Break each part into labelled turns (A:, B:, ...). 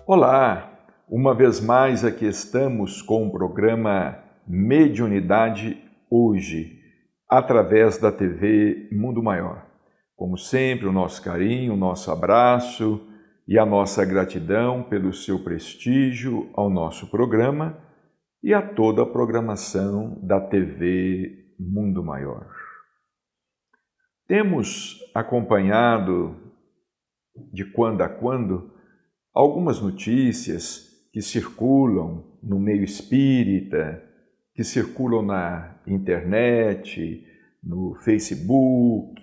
A: Olá, uma vez mais aqui estamos com o programa Mediunidade Hoje, através da TV Mundo Maior. Como sempre, o nosso carinho, o nosso abraço e a nossa gratidão pelo seu prestígio ao nosso programa e a toda a programação da TV Mundo Maior. Temos acompanhado, de quando a quando, algumas notícias que circulam no meio espírita, que circulam na internet, no Facebook,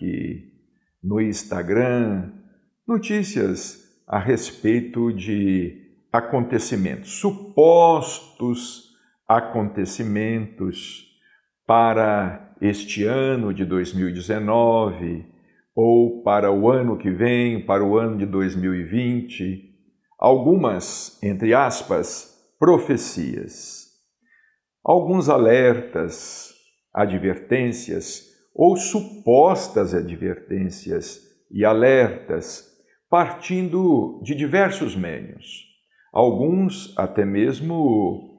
A: no Instagram, notícias a respeito de acontecimentos, supostos acontecimentos para este ano de 2019 ou para o ano que vem, para o ano de 2020. Algumas, entre aspas, profecias, alguns alertas, advertências ou supostas advertências e alertas partindo de diversos meios. Alguns até mesmo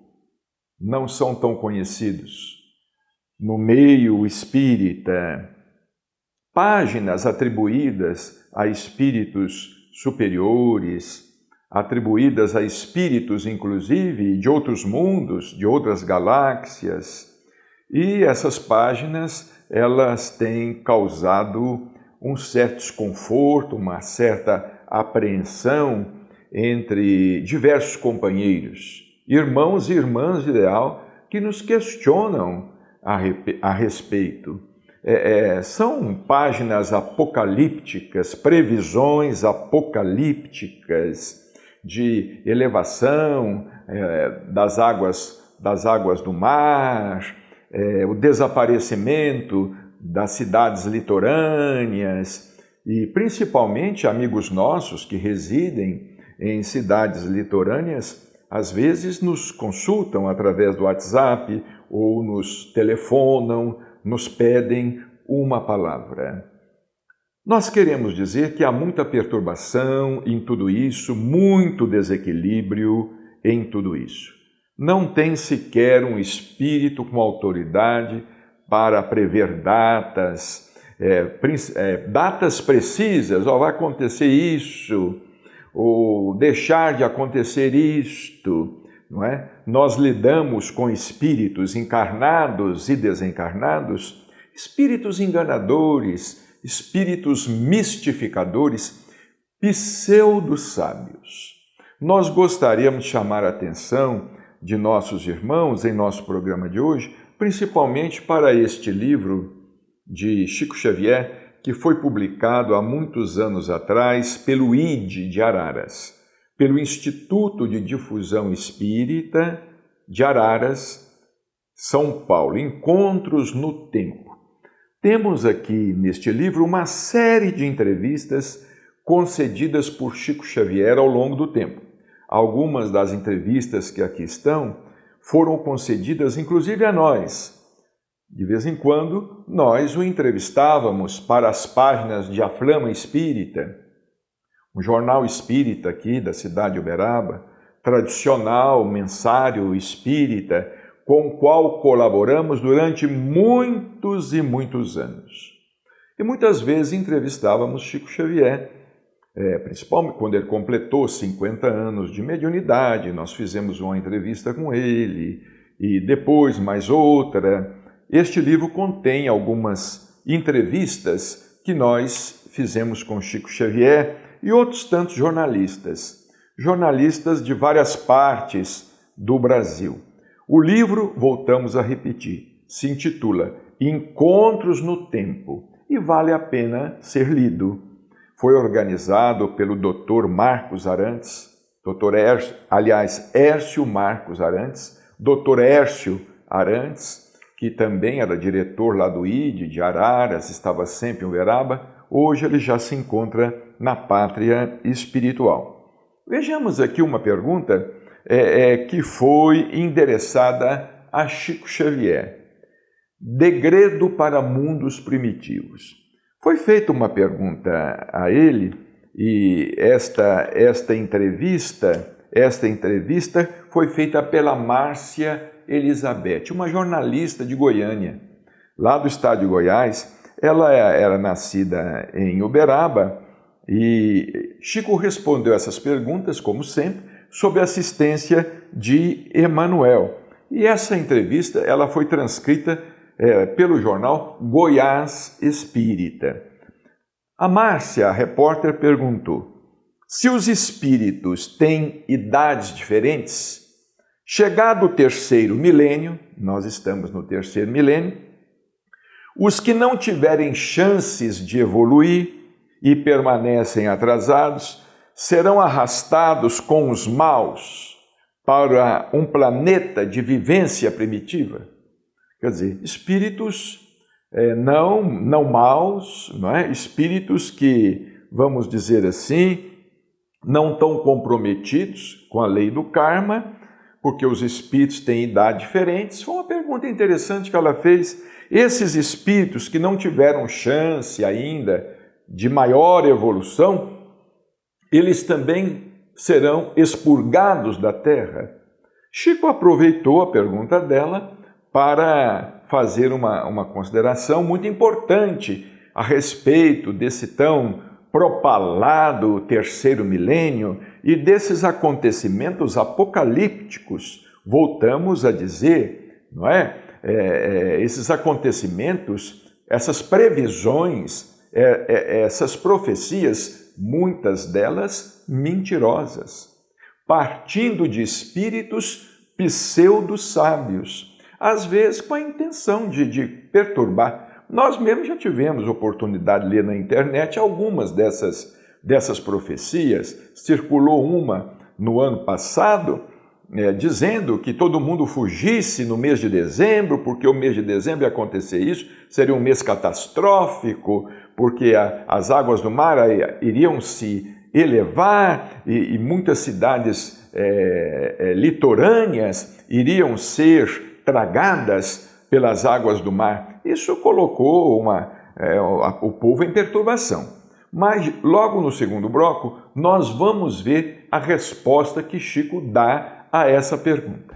A: não são tão conhecidos. No meio espírita, páginas atribuídas a espíritos superiores, atribuídas a espíritos, inclusive, de outros mundos, de outras galáxias. E essas páginas, elas têm causado um certo desconforto, uma certa apreensão entre diversos companheiros, irmãos e irmãs de ideal, que nos questionam a respeito. São páginas apocalípticas, previsões apocalípticas, de elevação das águas do mar, o desaparecimento das cidades litorâneas e principalmente amigos nossos que residem em cidades litorâneas, às vezes nos consultam através do WhatsApp ou nos telefonam, nos pedem uma palavra. Nós queremos dizer que há muita perturbação em tudo isso, muito desequilíbrio em tudo isso. Não tem sequer um espírito com autoridade para prever datas, datas precisas, vai acontecer isso, ou deixar de acontecer isto, não é? Nós lidamos com espíritos encarnados e desencarnados, espíritos enganadores, espíritos mistificadores, pseudo-sábios. Nós gostaríamos de chamar a atenção de nossos irmãos em nosso programa de hoje, principalmente para este livro de Chico Xavier, que foi publicado há muitos anos atrás pelo ID de Araras, pelo Instituto de Difusão Espírita de Araras, São Paulo, Encontros no Tempo. Temos aqui neste livro uma série de entrevistas concedidas por Chico Xavier ao longo do tempo. Algumas das entrevistas que aqui estão foram concedidas inclusive a nós. De vez em quando, nós o entrevistávamos para as páginas de A Flama Espírita, um jornal espírita aqui da cidade de Uberaba, tradicional mensário espírita, com o qual colaboramos durante muitos e muitos anos. E muitas vezes entrevistávamos Chico Xavier, principalmente quando ele completou 50 anos de mediunidade, nós fizemos uma entrevista com ele, e depois mais outra. Este livro contém algumas entrevistas que nós fizemos com Chico Xavier e outros tantos jornalistas de várias partes do Brasil. O livro, voltamos a repetir, se intitula Encontros no Tempo e vale a pena ser lido. Foi organizado pelo Dr. Marcos Arantes, Hércio Marcos Arantes, Dr. Hércio Arantes, que também era diretor lá do ID de Araras, estava sempre em Uberaba, hoje ele já se encontra na pátria espiritual. Vejamos aqui uma pergunta que foi endereçada a Chico Xavier. Degredo para mundos primitivos. Foi feita uma pergunta a ele e esta entrevista esta entrevista foi feita pela Márcia Elizabeth, uma jornalista de Goiânia, lá do estado de Goiás. Ela era nascida em Uberaba e Chico respondeu essas perguntas, como sempre, sob a assistência de Emanuel. E essa entrevista ela foi transcrita pelo jornal Goiás Espírita. A Márcia, a repórter, perguntou: se os espíritos têm idades diferentes, chegado o terceiro milênio, nós estamos no terceiro milênio, os que não tiverem chances de evoluir e permanecem atrasados serão arrastados com os maus para um planeta de vivência primitiva. Quer dizer, espíritos não maus, não é? Espíritos que, vamos dizer assim, não estão comprometidos com a lei do karma, porque os espíritos têm idade diferentes. Foi uma pergunta interessante que ela fez. Esses espíritos que não tiveram chance ainda de maior evolução, eles também serão expurgados da Terra? Chico aproveitou a pergunta dela para fazer uma consideração muito importante a respeito desse tão propalado terceiro milênio e desses acontecimentos apocalípticos. Voltamos a dizer, não é? Esses acontecimentos, essas previsões, essas profecias, muitas delas mentirosas, partindo de espíritos pseudo-sábios, às vezes com a intenção de perturbar. Nós mesmos já tivemos oportunidade de ler na internet algumas dessas profecias. Circulou uma no ano passado, dizendo que todo mundo fugisse no mês de dezembro, porque o mês de dezembro ia acontecer isso, seria um mês catastrófico, porque as águas do mar iriam se elevar e muitas cidades litorâneas iriam ser tragadas pelas águas do mar. Isso colocou o povo em perturbação. Mas logo no segundo bloco, nós vamos ver a resposta que Chico dá a essa pergunta.